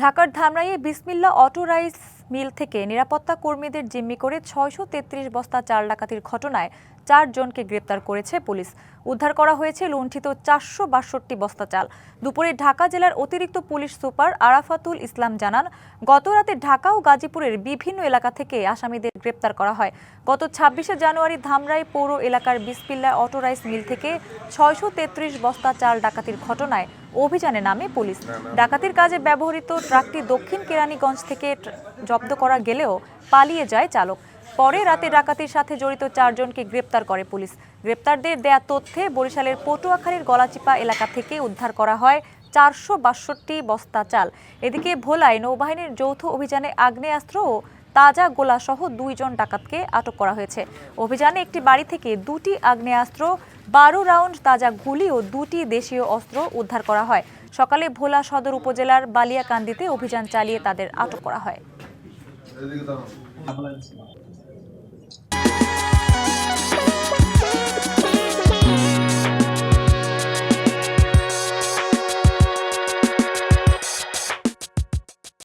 ঢাকার ধামরাইয়ে বিসমিল্লাহ auto rice mill থেকে নিরাপত্তা কর্মীদের জিম্মি করে ৬৩৩ বস্তা চাল ডাকাতির ঘটনায় ৪ জনকে গ্রেপ্তার করেছে পুলিশ। উদ্ধার করা হয়েছে লুণ্ঠিত ৪৬২ বস্তা চাল। দুপুরে ঢাকা জেলার অতিরিক্ত পুলিশ সুপার আরাফাতুল ইসলাম জানান, গতরাতে ঢাকা ও গাজীপুরের বিভিন্ন এলাকা থেকে আসামিদের গ্রেপ্তার করা হয়। গত ২৬শে জানুয়ারি ধামরাই পৌর এলাকার বিসমিল্লাহ অটো রাইস মিল থেকে ৬৩৩ বস্তা চাল ডাকাতির ঘটনায় অভিযানে নামে পুলিশ। ডাকাতির কাজে ব্যবহৃত ট্রাকটি দক্ষিণ কেরানীগঞ্জ থেকে জব্দ করা গেলেও পালিয়ে যায় চালক। পরে রাতে ডাকাতির সাথে জড়িত ৪ জনকে গ্রেপ্তার করে পুলিশ। গ্রেপ্তারদের দেয়া তথ্যে বরিশালের পটুয়াখালীর গলাচিপা এলাকা থেকে উদ্ধার করা হয় ৪৬২ বস্তা চাল। এদিকে ভোলায় নৌবাহিনীর যৌথ অভিযানে আগ্নেয়াস্ত্র ও তাজা গোলাসহ ২ জন ডাকাতকে আটক করা হয়েছে। অভিযানে একটি বাড়ি থেকে ২টি আগ্নেয়াস্ত্র, ১২ রাউন্ড তাজা গুলি ও ২টি দেশীয় অস্ত্র উদ্ধার করা হয়। সকালে ভোলা সদর উপজেলার বালিয়াকান্দিতে অভিযান চালিয়ে তাদের আটক করা হয়।